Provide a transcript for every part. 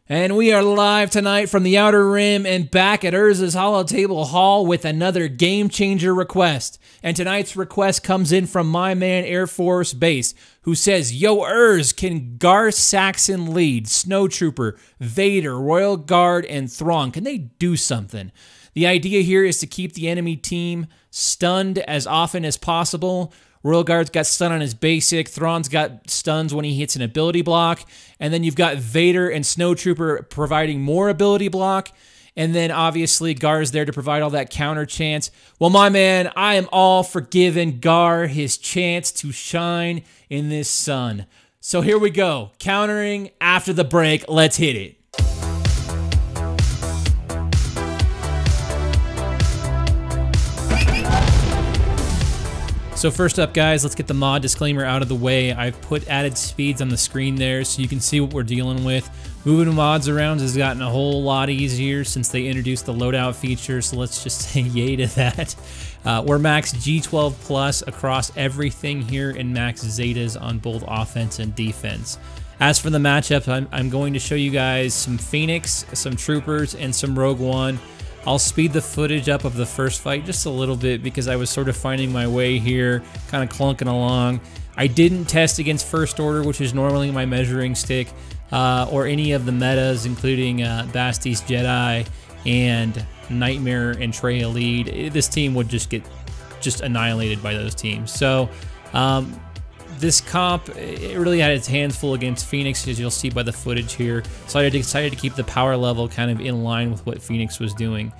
And we are live tonight from the Outer Rim and back at Urza's Holotable Hall with another Game Changer request. And tonight's request comes in from my man AirForceBase, who says, "Yo, Urz, can Gar Saxon lead, Snowtrooper, Vader, Royal Guard, and Thrawn? Can they do something?" The idea here is to keep the enemy team stunned as often as possible. Royal Guard's got stun on his basic. Thrawn's got stuns when he hits an ability block. And then you've got Vader and Snowtrooper providing more ability block. And then obviously Gar's there to provide all that counter chance. Well, my man, I am all for giving Gar his chance to shine in this sun. So here we go. Countering after the break. Let's hit it. So first up, guys, let's get the mod disclaimer out of the way. I've put added speeds on the screen there so you can see what we're dealing with. Moving mods around has gotten a whole lot easier since they introduced the loadout feature, so let's just say yay to that. We're max G12 plus across everything here and max Zetas on both offense and defense. As for the matchup, I'm going to show you guys some Phoenix, some Troopers, and some Rogue One. I'll speed the footage up of the first fight just a little bit because I was sort of finding my way here, kind of clunking along. I didn't test against First Order, which is normally my measuring stick, or any of the metas, including Basti's Jedi and Nightmare and Trey Elite. This team would just get annihilated by those teams. So this comp, it really had its hands full against Phoenix, as you'll see by the footage here. So I decided to keep the power level kind of in line with what Phoenix was doing.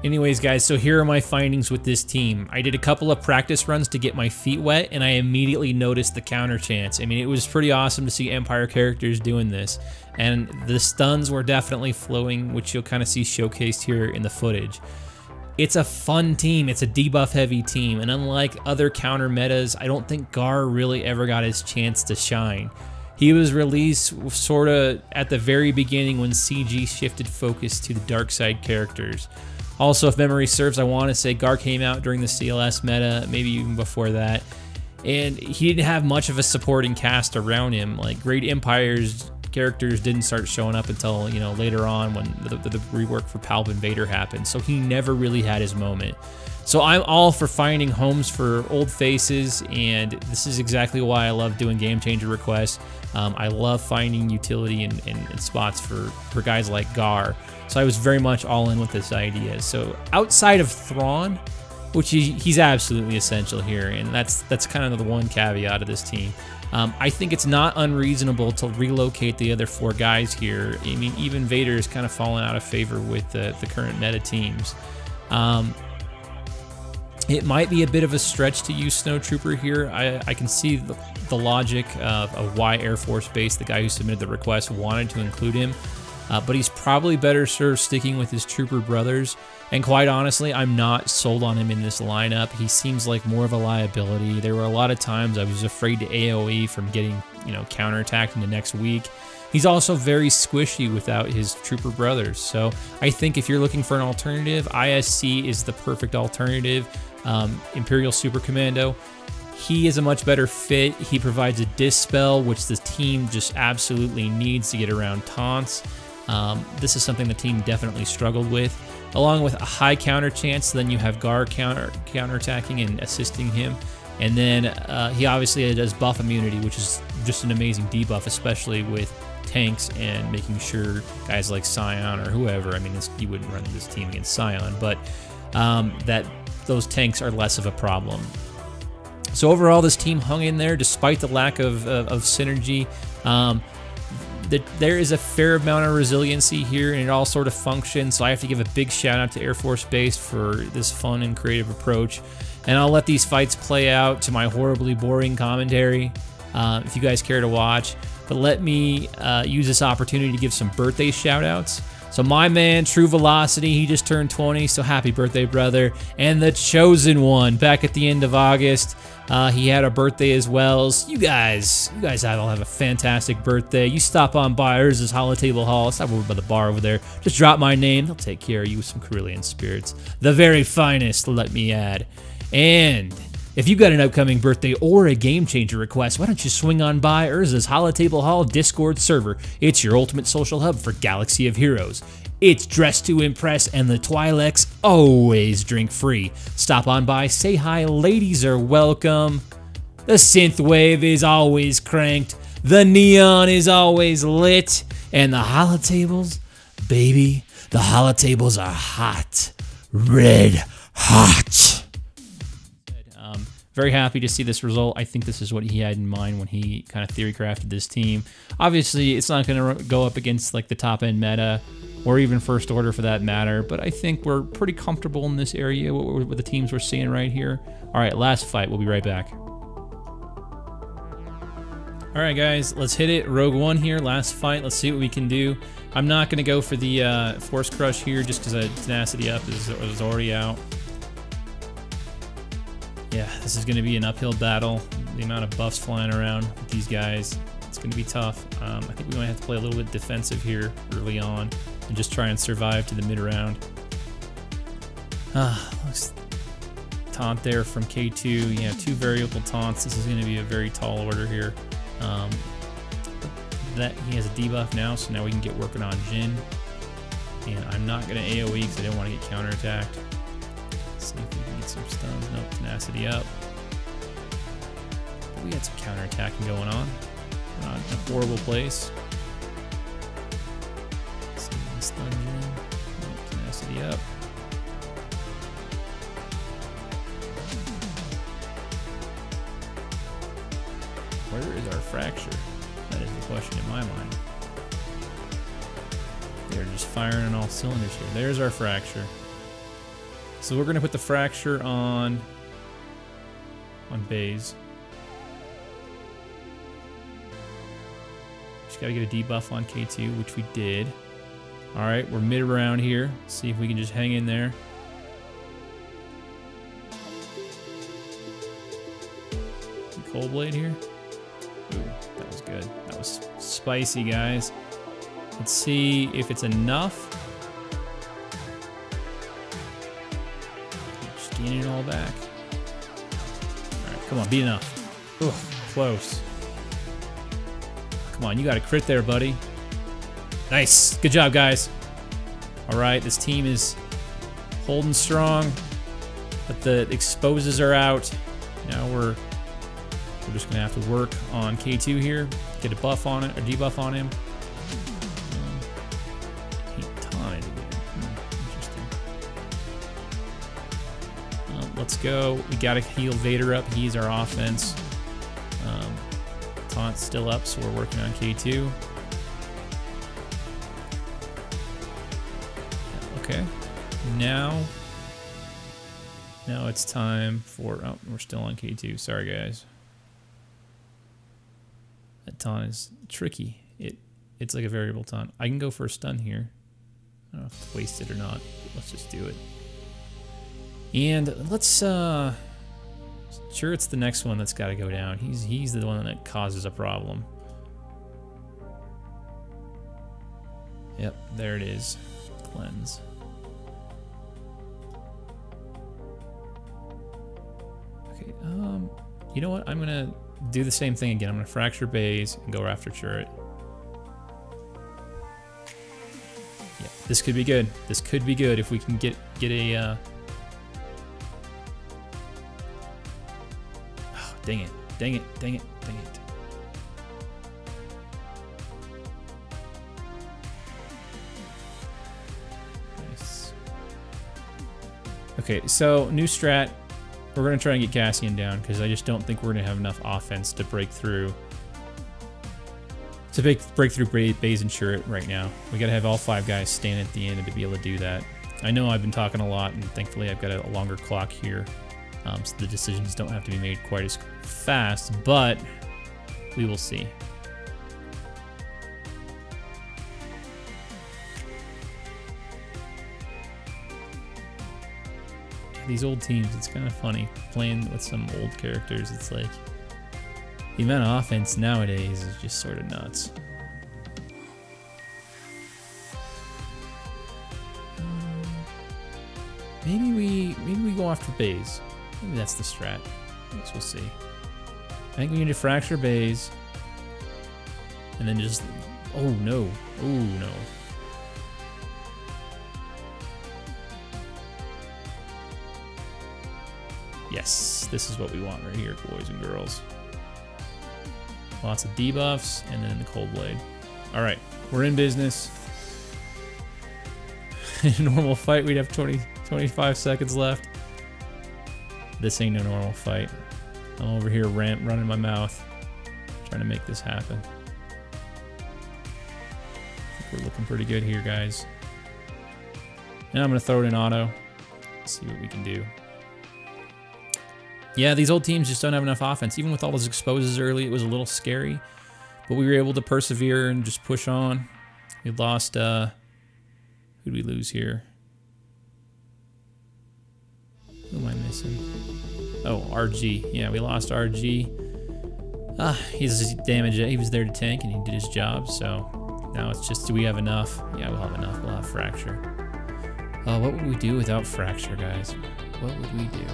Anyways, guys, so here are my findings with this team. I did a couple of practice runs to get my feet wet, and I immediately noticed the counter chance. I mean, it was pretty awesome to see Empire characters doing this. And the stuns were definitely flowing, which you'll kind of see showcased here in the footage. It's a fun team. It's a debuff-heavy team, and unlike other counter metas, I don't think Gar really ever got his chance to shine. He was released sort of at the very beginning when CG shifted focus to the dark side characters. Also, if memory serves, I want to say Gar came out during the CLS meta, maybe even before that, and he didn't have much of a supporting cast around him. Like, Great Empire's characters didn't start showing up until, you know, later on when the rework for Palp and Vader happened, so he never really had his moment. So I'm all for finding homes for old faces, and this is exactly why I love doing Game Changer requests. I love finding utility in spots for guys like Gar, so I was very much all in with this idea. So outside of Thrawn, which he's absolutely essential here, and that's kind of the one caveat of this team. I think it's not unreasonable to relocate the other four guys here. I mean, even Vader is kind of fallen out of favor with the current meta teams. It might be a bit of a stretch to use Snowtrooper here. I can see the logic of why AirForceBase, the guy who submitted the request, wanted to include him. But he's probably better served sticking with his Trooper brothers. And quite honestly, I'm not sold on him in this lineup. He seems like more of a liability. There were a lot of times I was afraid to AoE from getting, you know, counterattacked in the next week. He's also very squishy without his Trooper brothers. So I think if you're looking for an alternative, ISC is the perfect alternative. Imperial Super Commando. He is a much better fit. He provides a dispel, which the team just absolutely needs to get around taunts. This is something the team definitely struggled with. Along with a high counter chance, then you have Gar counterattacking and assisting him. And then he obviously does buff immunity, which is just an amazing debuff, especially with tanks and making sure guys like Scion or whoever, I mean, you wouldn't run this team against Scion, but that those tanks are less of a problem. So overall, this team hung in there despite the lack of synergy. There is a fair amount of resiliency here, and it all sort of functions, so I have to give a big shout out to AirForceBase for this fun and creative approach. And I'll let these fights play out to my horribly boring commentary if you guys care to watch. But let me use this opportunity to give some birthday shout outs. So my man, True Velocity, he just turned 20, so happy birthday, brother. And the Chosen One, back at the end of August, he had a birthday as well. So you guys all have a fantastic birthday. You stop on by Urza's Holotable Hall. Stop over by the bar over there. Just drop my name. They'll take care of you with some Carillion spirits. The very finest, let me add. And If you've got an upcoming birthday or a game changer request, why don't you swing on by Urza's Holotable Hall Discord server? It's your ultimate social hub for Galaxy of Heroes. It's dressed to impress, and the Twi'leks always drink free. Stop on by, say hi, ladies are welcome. The synthwave is always cranked, the neon is always lit, and the holotables, baby, the holotables are hot. Red hot. Very happy to see this result. I think this is what he had in mind when he kind of theory crafted this team. Obviously, it's not going to go up against like the top end meta or even first order for that matter, but I think we're pretty comfortable in this area with the teams we're seeing right here. All right, last fight. We'll be right back. All right, guys, let's hit it. Rogue One here, last fight. Let's see what we can do. I'm not going to go for the Force Crush here just because Tenacity Up is already out. Yeah, this is going to be an uphill battle. The amount of buffs flying around with these guys, it's going to be tough. I think we might have to play a little bit defensive here early on and just try and survive to the mid-round. Looks taunt there from K2. Yeah, 2 variable taunts. This is going to be a very tall order here. That he has a debuff now, so now we can get working on Jin. And I'm not going to AoE because I didn't want to get counterattacked. See if we can get some stuns. Nope, Tenacity Up. But we got some counterattacking going on. We're not in a horrible place. See if we can stun Jin. Nope, Tenacity Up. Where is our fracture? That is the question in my mind. They're just firing on all cylinders here. There's our fracture. So we're gonna put the fracture on Baze. Just gotta get a debuff on K2, which we did. All right, we're mid round here. Let's see if we can just hang in there. Cold Blade here. Ooh, that was good. That was spicy, guys. Let's see if it's enough. Just gaining it all back. All right, come on, be enough. Ugh, close. Come on, you got a crit there, buddy. Nice. Good job, guys. All right, this team is holding strong, but the exposes are out. Now we're just gonna have to work on K2 here, get a buff on it, or debuff on him. He taunted again. Interesting. Let's go. We gotta heal Vader up. He's our offense. Taunt's still up, so we're working on K2. Okay. Now it's time for. Oh, we're still on K2. Sorry, guys. That taunt is tricky. It's like a variable taunt. I can go for a stun here. I don't know if it's wasted or not. But let's just do it. And let's sure it's the next one that's got to go down. He's the one that causes a problem. Yep, there it is. Cleanse. Okay, you know what? I'm gonna do the same thing again. I'm gonna fracture Baze and go after turret. Yeah, this could be good. This could be good if we can get a. Oh, dang it! Dang it! Dang it! Dang it! Nice. Okay, so new strat. We're going to try and get Cassian down because I just don't think we're going to have enough offense to break through. Break through Baze and turret right now. We got to have all 5 guys stand at the end to be able to do that. I know I've been talking a lot, and thankfully I've got a longer clock here, so the decisions don't have to be made quite as fast, but we will see. These old teams, it's kind of funny playing with some old characters. It's like the amount of offense nowadays is just sort of nuts. Maybe we go after Baze. Maybe that's the strat. guess we'll see. I think we need to fracture bays. And then just... Oh, no. Oh, no. Yes, this is what we want right here, boys and girls. Lots of debuffs, and then the Cold Blade. All right, we're in business. In a normal fight, we'd have 25 seconds left. This ain't a normal fight. I'm over here running my mouth, trying to make this happen. I think we're looking pretty good here, guys. And I'm gonna throw it in auto. See what we can do. Yeah, these old teams just don't have enough offense. Even with all those exposes early, it was a little scary. But we were able to persevere and just push on. We lost, who'd we lose here? Who am I missing? Oh, RG. Yeah, we lost RG. He's damaged. He was there to tank and he did his job. So now it's just, do we have enough? Yeah, we'll have enough. We'll have Fracture. What would we do without Fracture, guys? What would we do?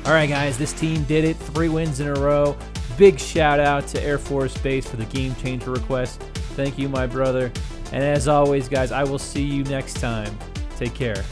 All right, guys, this team did it. 3 wins in a row. Big shout out to AirForceBase for the game changer request. Thank you, my brother. And as always, guys, I will see you next time. Take care.